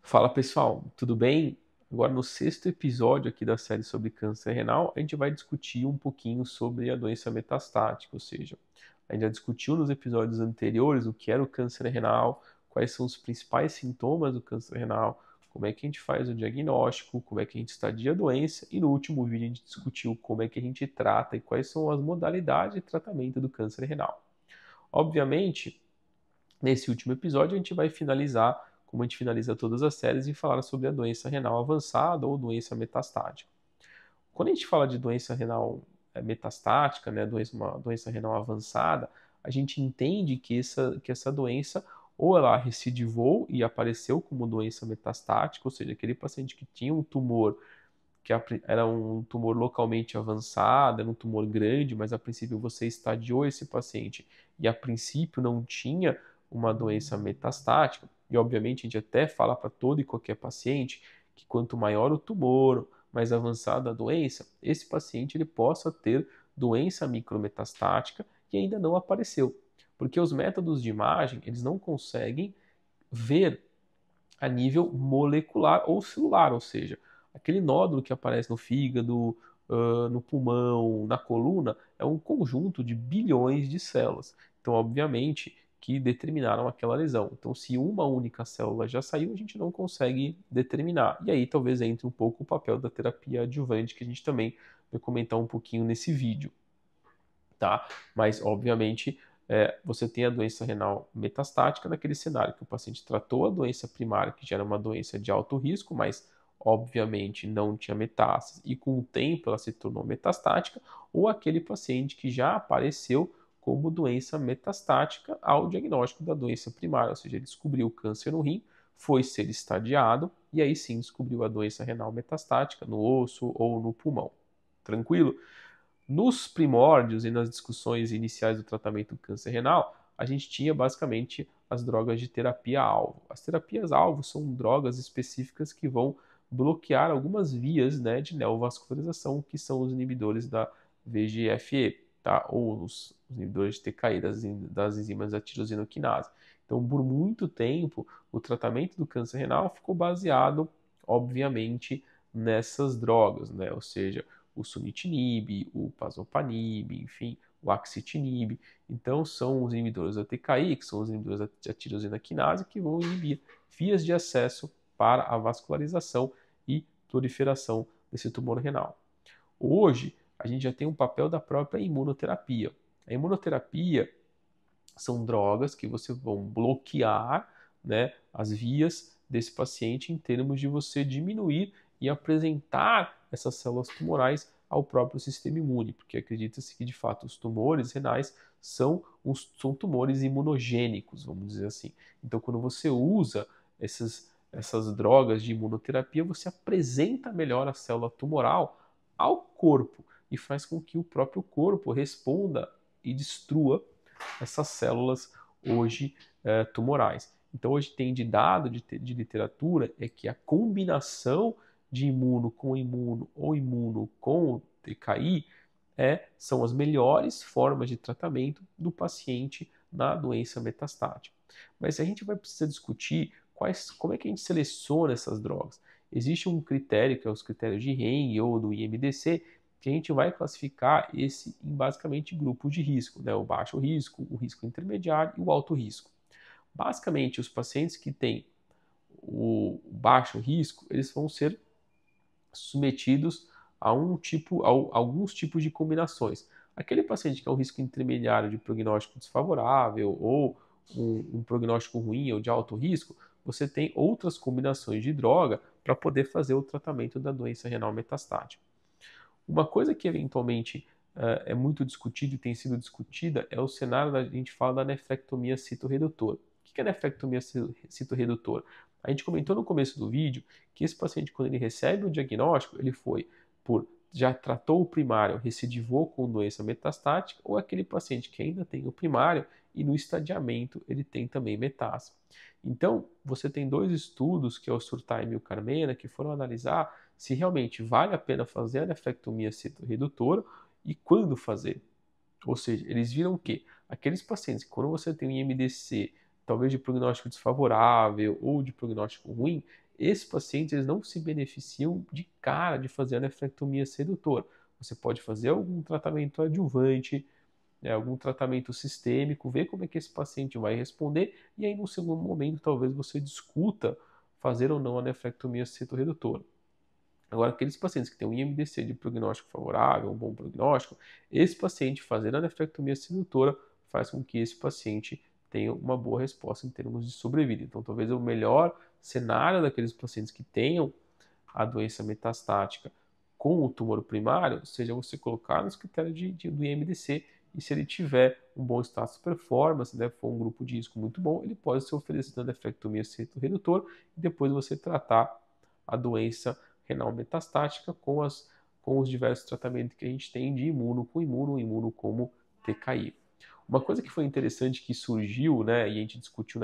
Fala pessoal, tudo bem? Agora no sexto episódio aqui da série sobre câncer renal, a gente vai discutir um pouquinho sobre a doença metastática, ou seja, a gente já discutiu nos episódios anteriores o que era o câncer renal, quais são os principais sintomas do câncer renal, como é que a gente faz o diagnóstico, como é que a gente estadia a doença e no último vídeo a gente discutiu como é que a gente trata e quais são as modalidades de tratamento do câncer renal. Obviamente, nesse último episódio, a gente vai finalizar, como a gente finaliza todas as séries, e falar sobre a doença renal avançada ou doença metastática. Quando a gente fala de doença renal metastática, né, uma doença renal avançada, a gente entende que essa doença ou ela recidivou e apareceu como doença metastática, ou seja, aquele paciente que tinha um tumor que era um tumor localmente avançado, era um tumor grande, mas a princípio você estadiou esse paciente e a princípio não tinha uma doença metastática, e obviamente a gente até fala para todo e qualquer paciente que quanto maior o tumor, mais avançada a doença, esse paciente ele possa ter doença micrometastática que ainda não apareceu, porque os métodos de imagem eles não conseguem ver a nível molecular ou celular, ou seja, aquele nódulo que aparece no fígado, no pulmão, na coluna, é um conjunto de bilhões de células. Então, obviamente, que determinaram aquela lesão. Então, se uma única célula já saiu, a gente não consegue determinar. E aí talvez entre um pouco o papel da terapia adjuvante, que a gente também vai comentar um pouquinho nesse vídeo, tá? Mas, obviamente, você tem a doença renal metastática naquele cenário que o paciente tratou a doença primária, que já era uma doença de alto risco, mas, obviamente, não tinha metástase, e com o tempo ela se tornou metastática, ou aquele paciente que já apareceu como doença metastática ao diagnóstico da doença primária, ou seja, ele descobriu o câncer no rim, foi ser estadiado, e aí sim descobriu a doença renal metastática no osso ou no pulmão. Tranquilo? Nos primórdios e nas discussões iniciais do tratamento do câncer renal, a gente tinha basicamente as drogas de terapia-alvo. As terapias-alvo são drogas específicas que vão bloquear algumas vias, né, de neovascularização, que são os inibidores da VEGF-E, tá? Ou os inibidores de TKI, das enzimas da tirosinoquinase. Então, por muito tempo, o tratamento do câncer renal ficou baseado, obviamente, nessas drogas, né? Ou seja, o sunitinib, o pazopanib, enfim, o axitinib. Então, são os inibidores da TKI, que são os inibidores da tirosina quinase, que vão inibir vias de acesso para a vascularização e proliferação desse tumor renal. Hoje, a gente já tem um papel da própria imunoterapia. A imunoterapia são drogas que você vão bloquear, né, as vias desse paciente em termos de você diminuir e apresentar essas células tumorais ao próprio sistema imune, porque acredita-se que de fato os tumores renais são tumores imunogênicos, vamos dizer assim. Então, quando você usa essas drogas de imunoterapia, você apresenta melhor a célula tumoral ao corpo e faz com que o próprio corpo responda e destrua essas células hoje tumorais. Então, hoje tem de dado de literatura é que a combinação de imuno com imuno ou imuno com TKI são as melhores formas de tratamento do paciente na doença metastática. Mas a gente vai precisar discutir como é que a gente seleciona essas drogas. Existe um critério, que é os critérios de Henry ou do IMDC, que a gente vai classificar esse em basicamente grupos de risco, né? O baixo risco, o risco intermediário e o alto risco. Basicamente, os pacientes que têm o baixo risco, eles vão ser submetidos a alguns tipos de combinações. Aquele paciente que é um risco intermediário de prognóstico desfavorável ou um prognóstico ruim ou de alto risco, você tem outras combinações de droga para poder fazer o tratamento da doença renal metastática. Uma coisa que eventualmente é muito discutida e tem sido discutida é o cenário da gente fala da nefrectomia citorredutora. O que é nefrectomia citorredutora? A gente comentou no começo do vídeo que esse paciente, quando ele recebe o diagnóstico, ele foi já tratou o primário, recidivou com doença metastática, ou aquele paciente que ainda tem o primário e no estadiamento ele tem também metástase. Então, você tem dois estudos, que é o Surtaim e o Carmena, que foram analisar se realmente vale a pena fazer a nefrectomia citorredutora e quando fazer. Ou seja, eles viram que aqueles pacientes que quando você tem um IMDC, talvez de prognóstico desfavorável ou de prognóstico ruim, esses pacientes eles não se beneficiam de cara de fazer a nefrectomia sedutora. Você pode fazer algum tratamento adjuvante, algum tratamento sistêmico, ver como é que esse paciente vai responder, e aí no segundo momento talvez você discuta fazer ou não a nefrectomia cetoredutora. Agora, aqueles pacientes que têm um IMDC de prognóstico favorável, um bom prognóstico, esse paciente fazendo a nefrectomia sedutora faz com que esse paciente tenha uma boa resposta em termos de sobrevida. Então, talvez o melhor cenário daqueles pacientes que tenham a doença metastática com o tumor primário seja você colocar nos critérios do IMDC, e se ele tiver um bom status performance, né, for um grupo de risco muito bom, ele pode ser oferecido a nefrectomia cetoredutora e depois você tratar a doença renal metastática com os diversos tratamentos que a gente tem de imuno como TKI. Uma coisa que foi interessante que surgiu, né, e a gente discutiu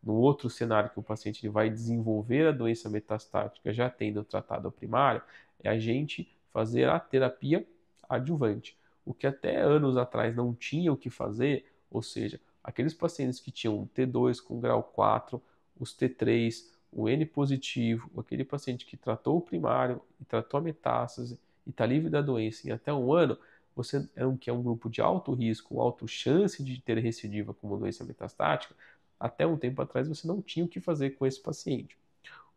no outro cenário que o paciente ele vai desenvolver a doença metastática já tendo tratado a primária, é a gente fazer a terapia adjuvante. O que até anos atrás não tinha o que fazer, ou seja, aqueles pacientes que tinham T2 com grau 4, os T3, o N positivo, aquele paciente que tratou o primário e tratou a metástase e está livre da doença em até um ano, você que é um grupo de alto risco, alta chance de ter recidiva como doença metastática, até um tempo atrás você não tinha o que fazer com esse paciente.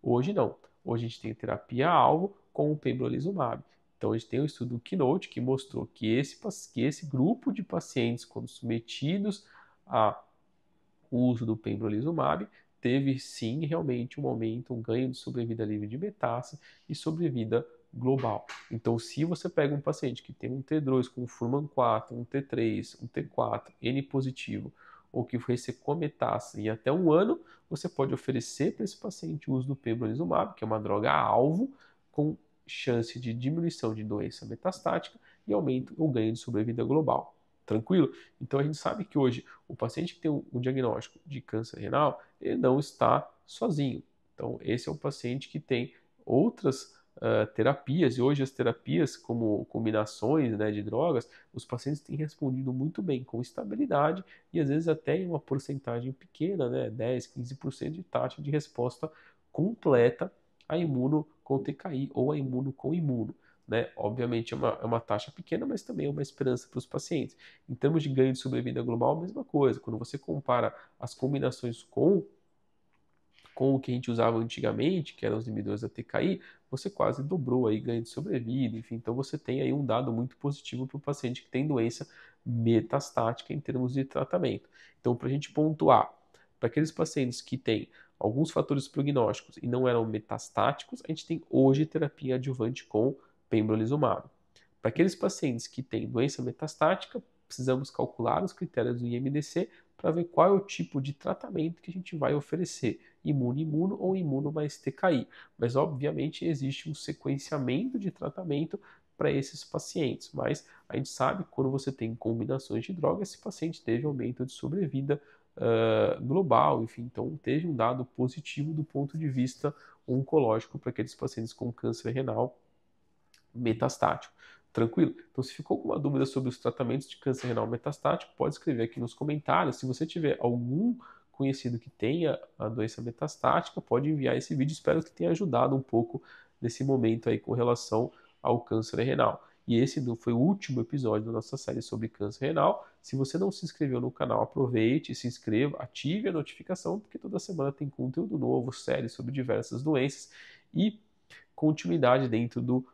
Hoje não. Hoje a gente tem terapia-alvo com o pembrolizumab. Então a gente tem um estudo Keynote que mostrou que esse grupo de pacientes, quando submetidos ao uso do pembrolizumab, teve sim realmente um aumento, um ganho de sobrevida livre de metástase e sobrevida global. Então, se você pega um paciente que tem um T2 com Fuhrmann 4, um T3, um T4, N positivo, ou que ressecou metástase em até um ano, você pode oferecer para esse paciente o uso do pembrolizumab, que é uma droga-alvo, com chance de diminuição de doença metastática e aumento ou ganho de sobrevida global. Tranquilo? Então a gente sabe que hoje o paciente que tem o diagnóstico de câncer renal, ele não está sozinho. Então esse é um paciente que tem outras terapias, e hoje as terapias como combinações, né, de drogas, os pacientes têm respondido muito bem, com estabilidade e às vezes até em uma porcentagem pequena, né, 10, 15% de taxa de resposta completa a imuno com TKI ou a imuno com imuno. Né? Obviamente é uma taxa pequena, mas também é uma esperança para os pacientes. Em termos de ganho de sobrevida global, a mesma coisa. Quando você compara as combinações com o que a gente usava antigamente, que eram os inibidores da TKI, você quase dobrou aí ganho de sobrevida, enfim, então você tem aí um dado muito positivo para o paciente que tem doença metastática em termos de tratamento. Então, para a gente pontuar, para aqueles pacientes que têm alguns fatores prognósticos e não eram metastáticos, a gente tem hoje terapia adjuvante com pembrolizumab. Para aqueles pacientes que têm doença metastática, precisamos calcular os critérios do IMDC para ver qual é o tipo de tratamento que a gente vai oferecer, imuno ou imuno mais TKI. Mas, obviamente, existe um sequenciamento de tratamento para esses pacientes, mas a gente sabe que quando você tem combinações de drogas, esse paciente teve aumento de sobrevida global, enfim, então teve um dado positivo do ponto de vista oncológico para aqueles pacientes com câncer renal metastático. Tranquilo? Então, se ficou com uma dúvida sobre os tratamentos de câncer renal metastático, pode escrever aqui nos comentários. Se você tiver algum conhecido que tenha a doença metastática, pode enviar esse vídeo. Espero que tenha ajudado um pouco nesse momento aí com relação ao câncer renal. E esse foi o último episódio da nossa série sobre câncer renal. Se você não se inscreveu no canal, aproveite, se inscreva, ative a notificação, porque toda semana tem conteúdo novo, séries sobre diversas doenças e continuidade dentro do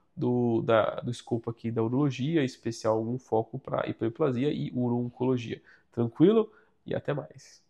escopo aqui da urologia, em especial algum foco para hiperplasia e uro-oncologia. Tranquilo? E até mais.